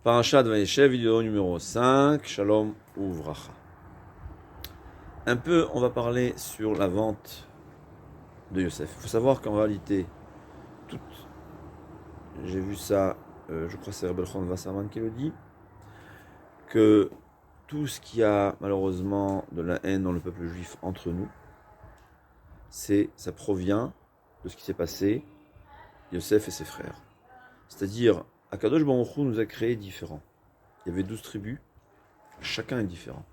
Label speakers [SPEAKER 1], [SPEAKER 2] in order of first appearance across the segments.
[SPEAKER 1] Parashat Vayeshev, vidéo numéro 5, Shalom Uvracha. Un peu, on va parler sur la vente de Yosef. Il faut savoir qu'en réalité, j'ai vu ça, je crois que c'est Rebbe Elchanan Wasserman qui le dit, que tout ce qui a malheureusement de la haine dans le peuple juif entre nous, ça provient de ce qui s'est passé, Yosef et ses frères. C'est-à-dire, Akadosh Baruch Hu nous a créés différents. Il y avait 12 tribus, chacun est différent.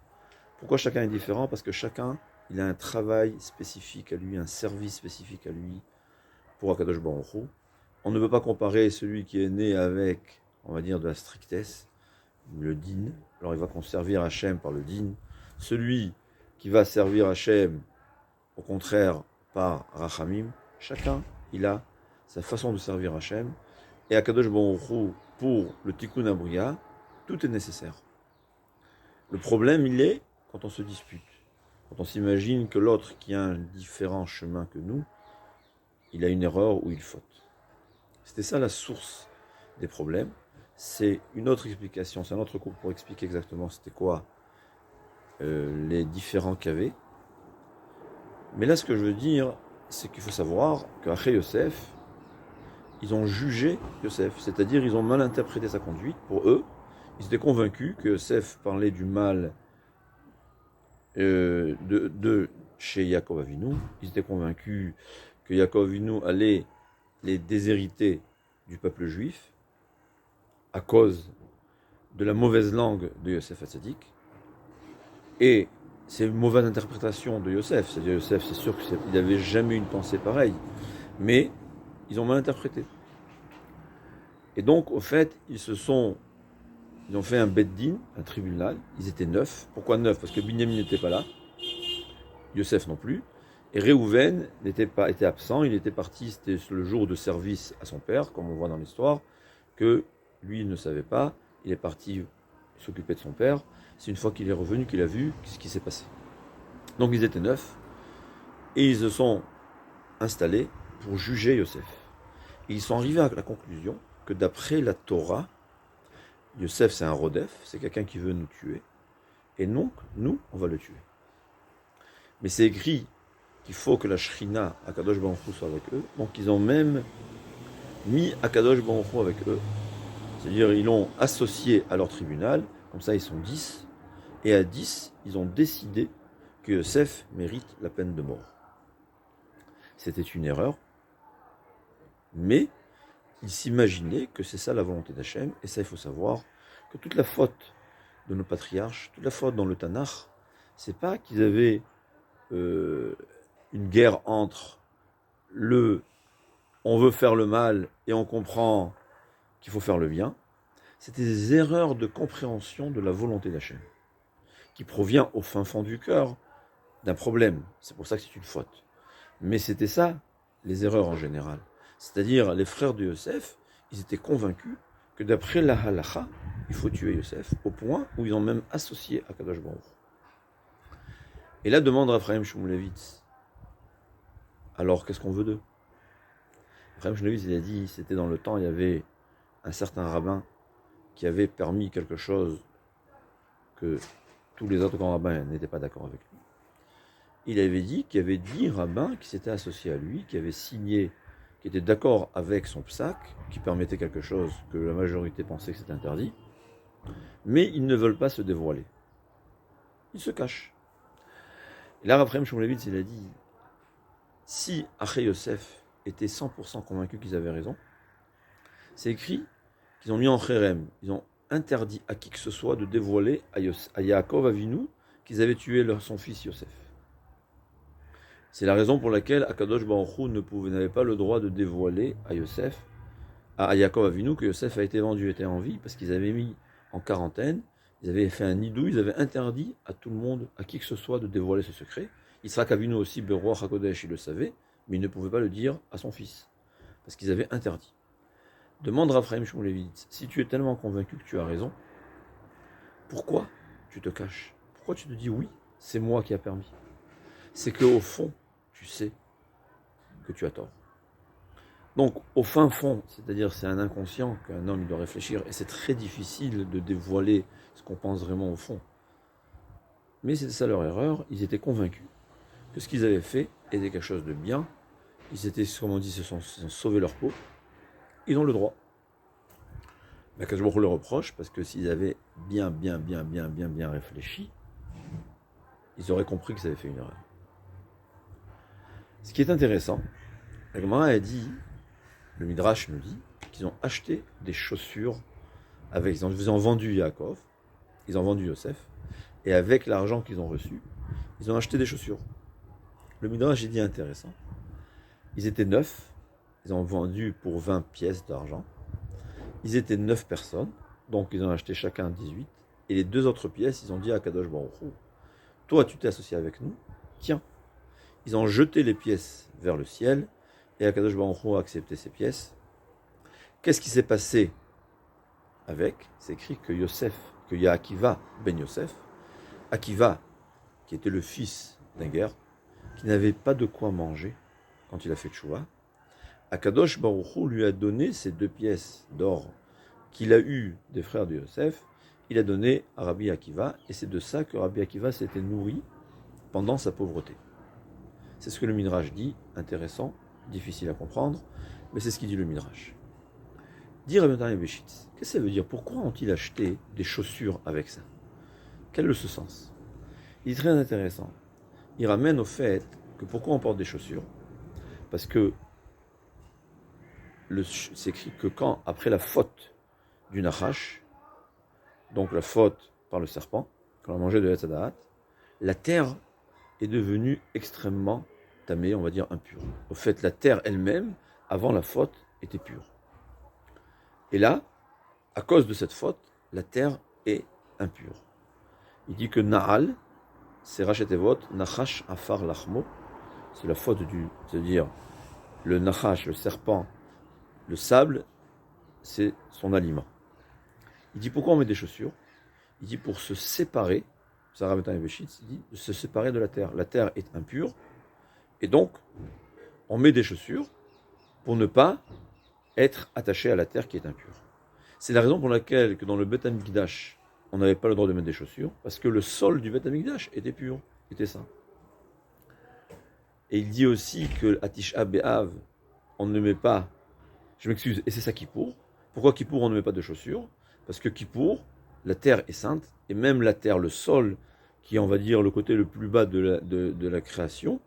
[SPEAKER 1] Pourquoi chacun est différent? Parce que chacun, il a un travail spécifique à lui, un service spécifique à lui pour Akadosh Baruch Hu. On ne peut pas comparer celui qui est né avec, on va dire, de la strictesse, le din, alors il va servir Hachem par le din. Celui qui va servir Hachem, au contraire, par Rachamim, chacun, il a sa façon de servir Hachem. Et Akadosh Baruch Hu, pour le Tikkun Abriya, tout est nécessaire. Le problème, il est quand on se dispute, quand on s'imagine que l'autre qui a un différent chemin que nous, il a une erreur ou il faute. C'était ça la source des problèmes. C'est une autre explication, c'est un autre cours pour expliquer exactement c'était quoi les différends qu'il y avait. Mais là, ce que je veux dire, c'est qu'il faut savoir qu'après Yosef, ils ont jugé Yosef, c'est-à-dire ils ont mal interprété sa conduite. Pour eux, ils étaient convaincus que Yosef parlait du mal de chez Yaakov Avinu. Ils étaient convaincus que Yaakov Avinu allait les déshériter du peuple juif à cause de la mauvaise langue de Yosef Hatzadik. Et c'est une mauvaise interprétation de Yosef. C'est-à-dire Yosef, c'est sûr qu'il n'avait jamais une pensée pareille. Mais ils ont mal interprété. Et donc, au fait, ils ont fait un beddin, un tribunal. Ils étaient 9. Pourquoi 9? Parce que Binyamin n'était pas là. Yosef non plus. Et Réhouven était absent. Il était parti, c'était le jour de service à son père, comme on voit dans l'histoire, que lui, il ne savait pas. Il est parti s'occuper de son père. C'est une fois qu'il est revenu qu'il a vu ce qui s'est passé. Donc ils étaient 9. Et ils se sont installés pour juger Yosef. Et ils sont arrivés à la conclusion que d'après la Torah, Yosef c'est un rodef, c'est quelqu'un qui veut nous tuer. Et donc, nous, on va le tuer. Mais c'est écrit qu'il faut que la Shrina, Akadosh Baruch Hu, soit avec eux. Donc ils ont même mis Akadosh Baruch Hu avec eux. C'est-à-dire ils l'ont associé à leur tribunal. Comme ça, ils sont 10. Et à 10, ils ont décidé que Yosef mérite la peine de mort. C'était une erreur. Mais ils s'imaginaient que c'est ça la volonté d'Hachem. Et ça, il faut savoir que toute la faute de nos patriarches, toute la faute dans le Tanakh, c'est pas qu'ils avaient une guerre entre on veut faire le mal et on comprend qu'il faut faire le bien. C'était des erreurs de compréhension de la volonté d'Hachem, qui provient au fin fond du cœur d'un problème. C'est pour ça que c'est une faute. Mais c'était ça, les erreurs en général. C'est-à-dire, les frères de Yosef, ils étaient convaincus que d'après la halacha, il faut tuer Yosef, au point où ils ont même associé Akadosh Baruch Hu. Et là, demande Raphaël Shmulevitz, alors qu'est-ce qu'on veut d'eux? Raphaël Shmulevitz, il a dit, c'était dans le temps, il y avait un certain rabbin qui avait permis quelque chose que tous les autres grands rabbins n'étaient pas d'accord avec lui. Il avait dit qu'il y avait 10 rabbins qui s'étaient associés à lui, qui avaient signé, qui étaient d'accord avec son psaque, qui permettait quelque chose que la majorité pensait que c'était interdit, mais ils ne veulent pas se dévoiler. Ils se cachent. Et là, Raphaël Shmulevitz, il a dit, si Achei Yosef était 100% convaincus qu'ils avaient raison, c'est écrit qu'ils ont mis en chérem, ils ont interdit à qui que ce soit de dévoiler à Yaakov Avinu qu'ils avaient tué son fils Yosef. C'est la raison pour laquelle Akadosh Baruch Hu n'avait pas le droit de dévoiler à Yosef, à Yaakov Avinu, que Yosef a été vendu, était en vie, parce qu'ils avaient mis en quarantaine, ils avaient fait un nidou, ils avaient interdit à tout le monde, à qui que ce soit, de dévoiler ce secret. Yitzhak Avinu aussi, Beroach HaKodesh, il le savait, mais il ne pouvait pas le dire à son fils, parce qu'ils avaient interdit. Demande Raphaël Shmulevitz, si tu es tellement convaincu que tu as raison, pourquoi tu te caches? Pourquoi tu te dis oui, c'est moi qui a permis? C'est qu'au fond, tu sais que tu as tort. Donc, au fin fond, c'est-à-dire c'est un inconscient qu'un homme il doit réfléchir, et c'est très difficile de dévoiler ce qu'on pense vraiment au fond. Mais c'est ça leur erreur, ils étaient convaincus que ce qu'ils avaient fait était quelque chose de bien, ils étaient, comme on dit, se sont sauvés leur peau, ils ont le droit. Mais quand je le reproche, parce que s'ils avaient bien réfléchi, ils auraient compris qu'ils avaient fait une erreur. Ce qui est intéressant, la Gemara a dit, le Midrash nous dit, qu'ils ont acheté des chaussures avec, ils ont vendu Yaakov, ils ont vendu Yosef, et avec l'argent qu'ils ont reçu, ils ont acheté des chaussures. Le Midrash dit intéressant. Ils étaient 9, ils ont vendu pour 20 pièces d'argent. Ils étaient 9 personnes, donc ils ont acheté chacun 18. Et les 2 autres pièces, ils ont dit à Kadosh Baruch Hu, toi tu t'es associé avec nous, tiens. Ils ont jeté les pièces vers le ciel, et Akadosh Baruch Hu a accepté ces pièces. Qu'est-ce qui s'est passé avec? C'est écrit que Yosef, qu'il y a Akiva ben Yosef, Akiva, qui était le fils d'un guerre, qui n'avait pas de quoi manger quand il a fait tchouva, Akadosh Baruch Hu lui a donné ces 2 pièces d'or qu'il a eues des frères de Yosef, il a donné à Rabbi Akiva, et c'est de ça que Rabbi Akiva s'était nourri pendant sa pauvreté. C'est ce que le Midrash dit, intéressant, difficile à comprendre, mais c'est ce qu'il dit le Midrash. Dit Rabbi Natan Beshitz, qu'est-ce que ça veut dire? Pourquoi ont-ils acheté des chaussures avec ça? Quel est ce sens? Il est très intéressant. Il ramène au fait que pourquoi on porte des chaussures? Parce que c'est écrit que quand, après la faute du Nachash, donc la faute par le serpent, quand on a mangé de Hatzadaat, la terre est devenue extrêmement tamée, on va dire impure. Au fait, la terre elle-même, avant la faute, était pure. Et là, à cause de cette faute, la terre est impure. Il dit que Na'al, c'est Rachetevot, Nachash Afar Lachmo, c'est la faute c'est-à-dire le Nachash, le serpent, le sable, c'est son aliment. Il dit pourquoi on met des chaussures? Il dit pour se séparer, Sarah Betan Beshitz, il dit de se séparer de la terre. La terre est impure, et donc on met des chaussures pour ne pas être attaché à la terre qui est impure. C'est la raison pour laquelle que dans le Beth Amikdash, on n'avait pas le droit de mettre des chaussures, parce que le sol du Beth Amikdash était pur, était saint. Et il dit aussi que à Tisha B'Av, on ne met pas, je m'excuse, et c'est ça Kippour. Pourquoi Kippour on ne met pas de chaussures? Parce que Kippour, la terre est sainte, et même la terre, le sol, qui est on va dire le côté le plus bas de la création,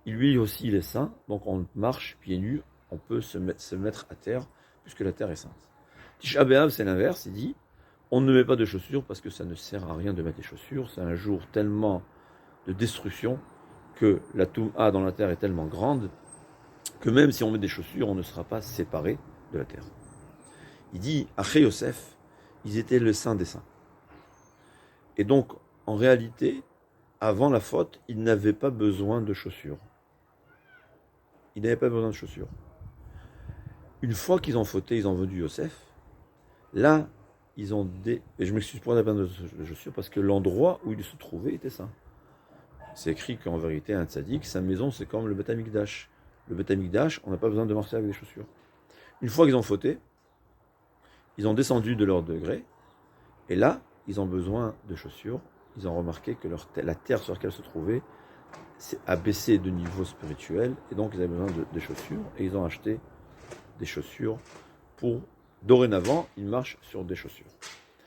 [SPEAKER 1] lui aussi il est saint, donc on marche pieds nus, on peut se mettre à terre, puisque la terre est sainte. Tisha B'Av, c'est l'inverse, il dit, on ne met pas de chaussures parce que ça ne sert à rien de mettre des chaussures, c'est un jour tellement de destruction que la Touma dans la terre est tellement grande que même si on met des chaussures, on ne sera pas séparé de la terre. Il dit, Aché Yosef, ils étaient le saint des saints. Et donc, en réalité, avant la faute, ils n'avaient pas besoin de chaussures. Ils n'avaient pas besoin de chaussures. Une fois qu'ils ont fauté, ils ont vendu Yosef, là, ils ont et je m'excuse pour la peine de chaussures, parce que l'endroit où ils se trouvaient était saint. C'est écrit qu'en vérité, un tzaddik, sa maison, c'est comme le Beth Amikdash. Le Beth Amikdash, on n'a pas besoin de marcher avec des chaussures. Une fois qu'ils ont fauté, ils ont descendu de leur degré, et là, ils ont besoin de chaussures. Ils ont remarqué que la terre sur laquelle se trouvaient a baissé de niveau spirituel, et donc ils avaient besoin de chaussures, et ils ont acheté des chaussures pour, dorénavant, ils marchent sur des chaussures.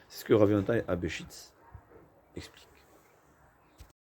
[SPEAKER 1] C'est ce que Rav Yonatan Abeshitz explique.